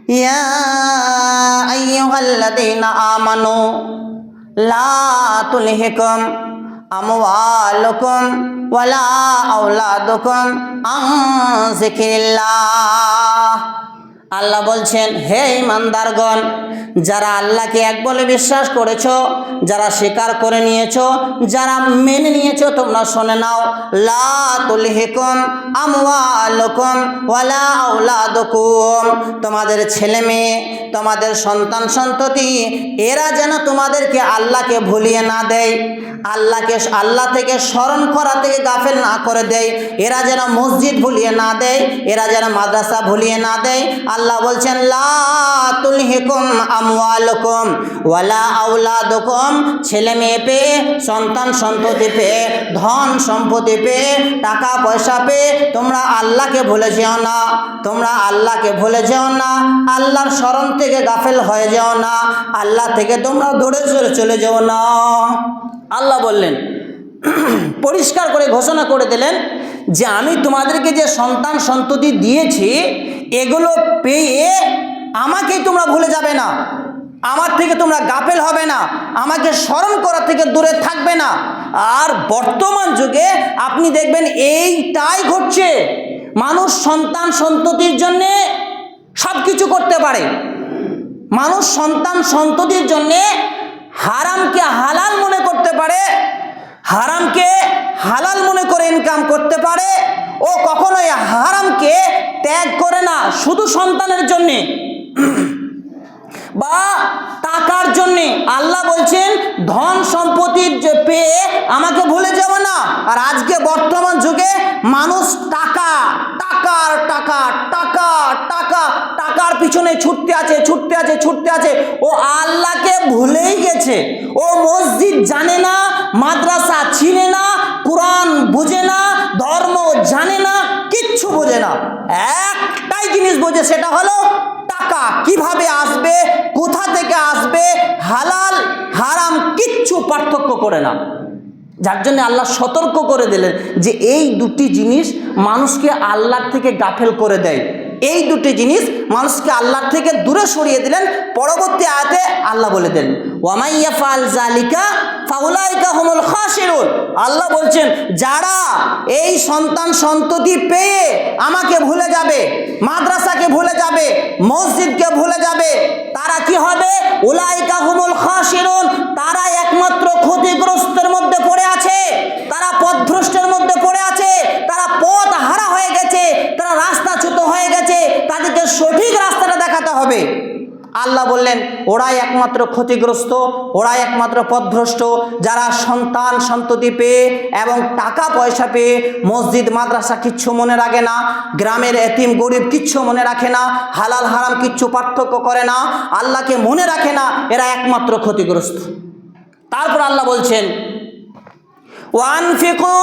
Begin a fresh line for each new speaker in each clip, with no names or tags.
ইয়া আইয়ুহাল্লাযীনা আমানু লা তুলহিকুম আমওয়ালুকুম ওয়ালা আওলাদুকুম আন যিকরিল্লাহ। আল্লাহ বলছেন, হে ঈমানদারগণ, যারা আল্লাহকে এক বলে বিশ্বাস করেছো, যারা স্বীকার করে নিয়েছো, যারা মেনে নিয়েছো, তোমরা শুনে নাও, লা তুলহিকুম আমওয়ালুকুম ওয়ালা আওলাদুকুম, তোমাদের ছেলে মেয়ে, তোমাদের সন্তান সন্ততি, এরা যেন তোমাদেরকে আল্লাহকে ভুলিয়ে না দেয়, আল্লাহ থেকে স্মরণ করা থেকে গাফেল না করে দেয়, এরা যেন মসজিদ ভুলিয়ে না দেয়, এরা যেন মাদ্রাসা ভুলিয়ে না দেয়। আল্লাহ বলছেন, লা তুলহিকুম আমওয়ালুকুম ওয়ালা আওলাদুকুম, ছেলে মেয়ে পেয়ে, সন্তান সন্ততি পেয়ে, ধন সম্পত্তি পেয়ে, টাকা পয়সা পেয়ে তোমরা আল্লাহকে ভুলে যেও না, তোমরা আল্লাহকে ভুলে যেও না, আল্লাহর স্মরণ থেকে গাফেল হয়ে যেও না, আল্লাহ থেকে তোমরা দূরে সরে চলে যেও না। আল্লাহ বললেন, পরিষ্কার করে ঘোষণা করে দিলেন যে আমি তোমাদেরকে যে সন্তান সন্ততি দিয়েছি, এগুলো পেয়ে আমাকেই তোমরা ভুলে যাবে না, আমার থেকে তোমরা গাফেল হবে না, আমাকে স্মরণ করা থেকে দূরে থাকবে না। আর বর্তমান যুগে আপনি দেখবেন এইটাই ঘটছে। মানুষ সন্তান সন্ততির জন্যে সব কিছু করতে পারে, মানুষ সন্তান সন্ততির জন্যে হারামকে হালাল মনে করতে পারে, হারামকে হালাল মনে করে ইনকাম করতে পারে, ও কখনোই হারামকে ত্যাগ করে না শুধু সন্তানের জন্যে বা টাকার জন্যে। আল্লাহ বলছেন, ধন সম্পত্তির পেয়ে আমাকে ভুলে যাবে না। আর আজকে বর্তমান যুগে মানুষ টাকা টাকার টাকা টাকা টাকা টাকার পিছনে ছুটতে আছে, ছুটতে আছে, ছুটতে আছে। ও আল্লাহকে ভুলেই গেছে। ও মসজিদ জানে না, মাদ্রাসা চিনে না, কোরআন বুঝে না, ধর্ম জানে না, কিচ্ছু বোঝে না। একটাই জিনিস বোঝে, সেটা হলো টাকা কিভাবে আসবে, কোথা থেকে আসবে, হালাল হারাম কিচ্ছু পার্থক্য করে না। যার জন্য আল্লাহ সতর্ক করে দিলেন যে এই দুটি জিনিস মানুষকে আল্লাহ থেকে গাফেল করে দেয়, এই দুটি জিনিস মানুষকে আল্লাহ থেকে দূরে সরিয়ে দিলেন। পরবর্তী আয়াতে আল্লাহ বলে দেন, ওয়া মান ইয়াফআল যালিকা ফাউলাইকা হুমুল খাসিরুন। আল্লাহ বলছেন, যারা এই সন্তান সন্ততি পেয়ে আমাকে ভুলে যাবে, মাদ্রাসাকে ভুলে যাবে, মসজিদকে ভুলে যাবে, তারা কি হবে? উলাইকা হুমুল খাসিরুন, তারা একমাত্র ক্ষতিগ্রস্তের মধ্যে পড়ে আছে, তারা পথভ্রষ্টের মধ্যে পড়ে আছে, তারা পথ হারা হয়ে গেছে, তারা রাস্তাচ্যুত হয়ে গেছে, তাদেরকে সঠিক রাস্তাটা দেখাতে হবে। আল্লাহ বললেন, ওরাই একমাত্র ক্ষতিগ্রস্ত, ওরাই একমাত্র পথভ্রষ্ট, যারা সন্তান সন্ততি পেয়ে এবং টাকা পয়সা পেয়ে মসজিদ মাদ্রাসা কিচ্ছু মনে রাখে না, গ্রামের এতিম গরিব কিচ্ছু মনে রাখে না, হালাল হারাম কিচ্ছু পার্থক্য করে না, আল্লাহকে মনে রাখে না, এরা একমাত্র ক্ষতিগ্রস্ত। তারপর আল্লাহ বলছেন, ওয়ানফিকু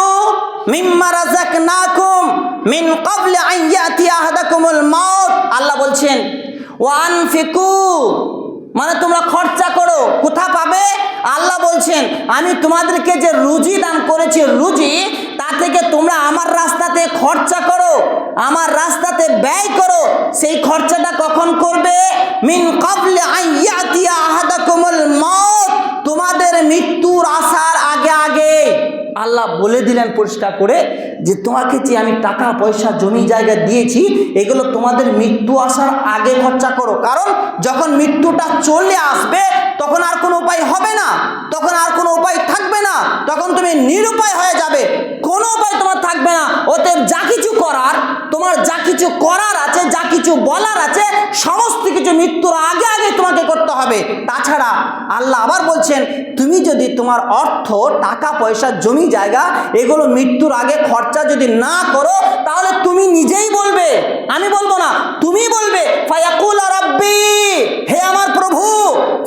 মিম্মা রাযাকনাকুম মিন ক্বাবলি আন ইয়াতিয়া আহাদাকুমুল মাউত। আল্লাহ বলছেন, ওয়ানফিকু মানে তোমরা খরচা করো। কোথা পাবে? আল্লাহ বলছেন, আমি তোমাদেরকে যে রুজি দান করেছি, রুজি তা থেকে তোমরা আমার রাস্তাতে খরচা করো, আমার রাস্তাতে ব্যয় করো। সেই খরচাটা কখন করবে? মিন ক্বাবলি আন ইয়াতিয়া আহাদাকুমুল মাউত, তোমাদের মৃত্যুর আসার আগে আগে। আল্লাহ বলে দিলেন পরিষ্কার করে যে তোমাকে যে আমি টাকা পয়সা জমি জায়গা দিয়েছি, এগুলো তোমাদের মৃত্যু আসার আগে খরচা করো। কারণ যখন মৃত্যুটা চলে আসবে তখন আর কোনো উপায় হবে না, তখন আর কোনো উপায় থাকবে না, তখন তুমি নিরুপায় হয়ে যাবে, কোনো উপায় তোমার থাকবে না। অতএব যা কিছু করার, তোমার যা কিছু করার আছে, যা কিছু বলার আছে, সমস্ত কিছু মৃত্যুর আগে আগে তোমাকে করতে হবে। তাছাড়া আল্লাহ আবার বলছেন, তুমি যদি তোমার অর্থ টাকা পয়সা জমি জায়গা এগুলো মৃত্যুর আগে খরচা যদি না করো, তাহলে তুমি নিজেই বলবে, আমি বলবো না, তুমি বলবে, ফায়াকুল রাব্বি, হে আমার প্রভু,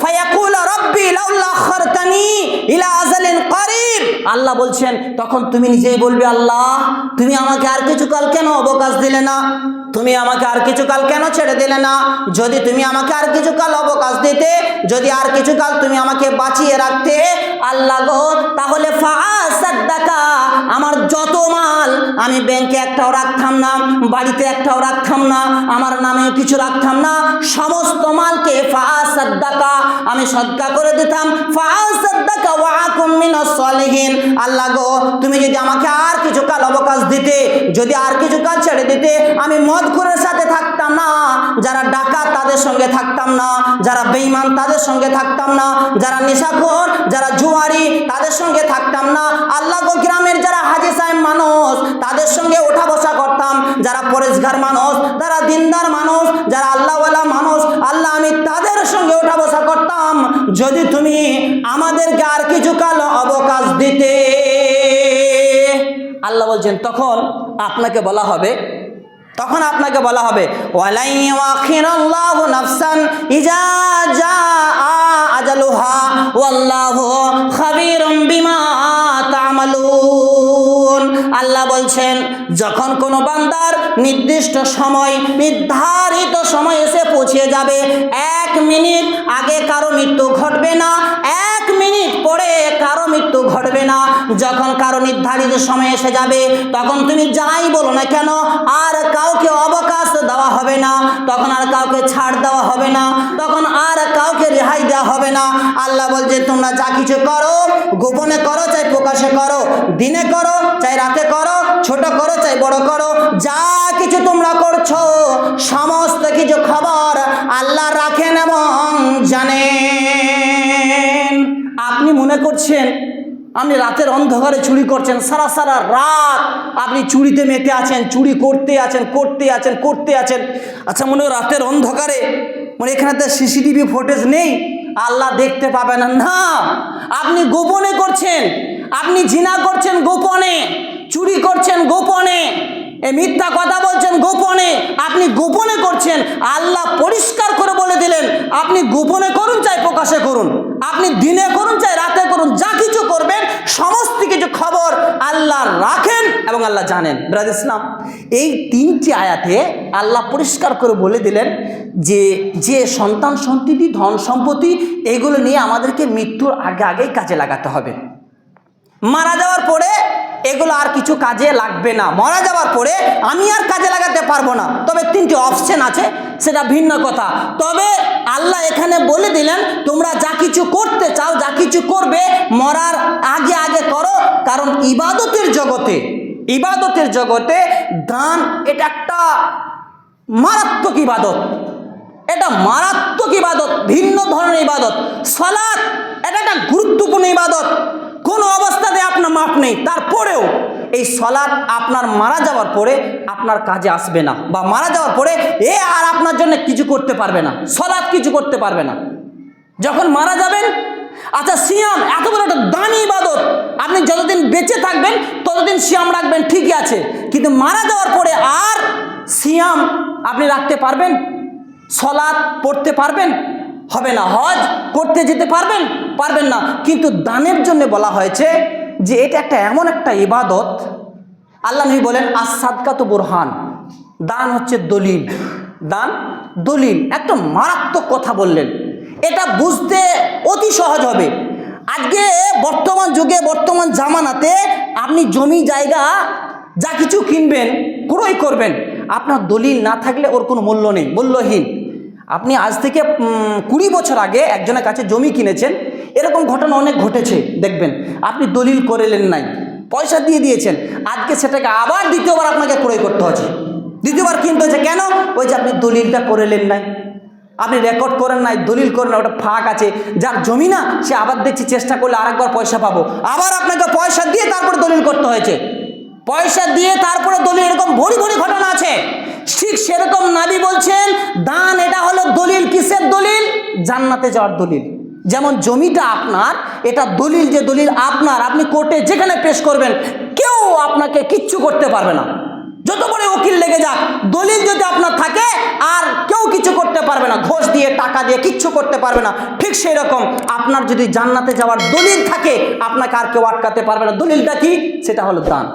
ফায়াকুল রাব্বি লাউলা আখারতানি ইলা আজালিন কারীব। আল্লাহ বলছেন, তখন তুমি নিজেই বলবে, আল্লাহ তুমি আমাকে আর কিছুকাল কেন অবকাশ দিলে না, তুমি আমাকে আর কিছুকাল কেন ছেড়ে দিলে না? যদি তুমি আমাকে আর কিছুকাল অবকাশ দিতে, যদি আর কিছুকাল তুমি আমাকে বাঁচিয়ে রাখতে আল্লাহ গো, তাহলে ফাআসাদ্দাকা আমার যত মাল আমি ব্যাংকে একটাও রাখতাম না, বাড়িতে একটাও রাখতাম না, আমার নামেও কিছু রাখতাম না, সমস্ত মালকে ফাসাদ্দাকা আমি সদকা করে দিতাম। ফাসাদ্দাকা ওয়া আকুম মিনাস সালিহিন। আল্লাহ গো, তুমি যদি আমাকে আর কিছু কাল অবকাশ দিতে, যদি আর কিছু কাজ ছেড়ে দিতে, আমি মদখোরের সাথে থাকতাম না, যারা ডাকাত তাদের সঙ্গে থাকতাম না, যারা বেঈমান তাদের সঙ্গে থাকতাম না, যারা নেশাখোর, যারা জুয়ারি তাদের সঙ্গে থাকতাম না। আল্লাহ গো, গ্রামের যারা হাজি সাহেব মানুষ তাদের সঙ্গে ওঠা বসা করতাম, যারা পরেশগার মানুষ, যারা দিনদার মানুষ, যারা আল্লাহওয়ালা মানুষ, আল্লাহ আমি তাদের সঙ্গে ওঠা বসা করতাম। যদি তুমি আমাদেরকে আর কিছু কাল অবকাশ দিতে, আল্লাহ বলছেন তখন আপনাকে বলা হবে, তখন আপনাকে বলা হবে ওয়ালাই ইউআখিরাল্লাহু নাফসান ইজা জাআ আজালুহা ওয়াল্লাহু খাবীরুম বিমা তা'মালুন। আল্লাহ বলছেন যখন কোনো বান্দার নির্দিষ্ট সময়, নির্ধারিত সময় এসে পৌঁছে যাবে, 1 মিনিট আগে কারো মৃত্যু ঘটবে না, 1 মিনিট পরে কারো মৃত্যু ঘটবে না। যখন কারো নির্ধারিত সময় এসে যাবে, তখন তুমি যাই বলো না কেন আর কাউকে অবকাশ দেওয়া হবে না, তখন আর কাউকে ছাড় দেওয়া হবে না, তখন আর কাউকে রেহাই দেওয়া হবে না। আল্লাহ বলছে তোমরা যা কিছু করো, গোপনে করো চাই প্রকাশে করো, দিনে করো চাই রাতে করো, ছোট করো চাই বড় করো, যা কিছু তোমরা করছো সমস্ত কিছু খবর আল্লাহ রাখেন এবং জানেন। আপনি মনে করছেন আপনি রাতের অন্ধকারে চুরি করছেন, সারা সারা রাত আপনি চুরিতে মেতে আছেন, চুরি করতে আছেন। আচ্ছা মনে হয় রাতের অন্ধকারে মানে এখানে তো সিসিটিভি ফুটেজ নেই, আল্লাহ দেখতে পাবে না। না, আপনি গোপনে করছেন, আপনি জিনা করছেন গোপনে, চুরি করছেন গোপনে, এ মিথ্যা কথা বলছেন গোপনে, আপনি গোপনে করছেন। আল্লাহ পরিষ্কার করে বলে দিলেন আপনি গোপনে করুন চাই প্রকাশে করুন, আপনি দিনে করুন চাই রাতে করুন, যা কিছু করবেন সমস্ত কিছু খবর আল্লাহ রাখেন এবং আল্লাহ জানেন। ব্রাদার ইসলাম, এই 3টি আয়াতে আল্লাহ পরিষ্কার করে বলে দিলেন যে সন্তান সন্ততি ধন সম্পত্তি এগুলো নিয়ে আমাদেরকে মৃত্যুর আগেই কাজে লাগাতে হবে। মারা যাওয়ার পরে এগুলো আর কিছু কাজে লাগবে না, মারা যাওয়ার পরে আমি আর কাজে লাগাতে পারবো না। তবে 3টি অপশন আছে, সেটা ভিন্ন কথা। তবে আল্লাহ এখানে বলে দিলেন তোমরা যা কিছু করতে চাও, যা কিছু করবে মরার আগে করো, কারণ ইবাদতের জগতে দান এটা একটা মারাত্মক ইবাদত, এটা মারাত্মক ইবাদত, ভিন্ন ধরনের ইবাদত। সালাত এটা একটা গুরুত্বপূর্ণ ইবাদত, কোনো অবস্থাতে আপনার মাপ নেই, তারপরেও এই সালাত আপনার মারা যাওয়ার পরে আপনার কাজে আসবে না, বা মারা যাওয়ার পরে আর আপনার জন্য কিছু করতে পারবে না, সালাত কিছু করতে পারবে না যখন মারা যাবেন। আচ্ছা সিয়াম এত বড় একটা দামি ইবাদত, আপনি যতদিন বেঁচে থাকবেন ততদিন সিয়াম রাখবেন, ঠিকই আছে, কিন্তু মারা যাওয়ার পরে আর সিয়াম আপনি রাখতে পারবেন? সালাত পড়তে পারবেন? হবে না। হজ করতে যেতে পারবেন না। কিন্তু দানের জন্য বলা হয়েছে যে এটা একটা এমন একটা ইবাদত, আল্লাহ নবী বলেন আস-সাদকাতু বুরহান, দান হচ্ছে দলিল, দান দলিল। একটা মারাত্মক কথা বললেন, এটা বুঝতে অতি সহজ হবে। আজকে বর্তমান যুগে, বর্তমান জামানাতে আপনি জমি জায়গা যা কিছু কিনবেন, ক্রয় করবেন, আপনার দলিল না থাকলে ওর কোনো মূল্য নেই, মূল্যহীন। আপনি আজ থেকে 20 বছর আগে একজনের কাছে জমি কিনেছেন, এরকম ঘটনা অনেক ঘটেছে, দেখবেন আপনি দলিল করেলেন নাই, পয়সা দিয়ে দিয়েছেন, আজকে সেটাকে আবার দ্বিতীয়বার আপনাকে ক্রয় করতে হচ্ছে, দ্বিতীয়বার কিনতে হচ্ছে। কেন? ওই যে আপনি দলিলটা করেলেন নাই, আপনি রেকর্ড করেন নাই, দলিল করেন না, ওটা ফাঁক আছে। যার জমি না সে আবার দেখছি চেষ্টা করলে আরেকবার পয়সা পাবো, আবার আপনাকে পয়সা দিয়ে তারপরে দলিল করতে হয়েছে, পয়সা দিয়ে তারপরে দলিল। এরকম ভরি ঘটনা আছে। ঠিক সেরকম নবী বলছেন দান এটা হলো দলিল। কিসের দলিল? জান্নাতে যাওয়ার দলিল। যেমন জমিটা আপনার, এটা দলিল, যে দলিল আপনার, আপনি কোর্টে যেখানে পেশ করবেন কেউ আপনাকে কিচ্ছু করতে পারবে না, যত বড় উকিল লেগে যাক, দলিল যদি আপনার থাকে আর কেউ কিছু করতে পারবে না, ঘোষ দিয়ে টাকা দিয়ে কিচ্ছু করতে পারবে না। ঠিক সেই রকম আপনার যদি জান্নাতে যাওয়ার দলিল থাকে, আপনাকে আর কেউ আটকাতে পারবে না। দলিলটা কি? সেটা হলো দান।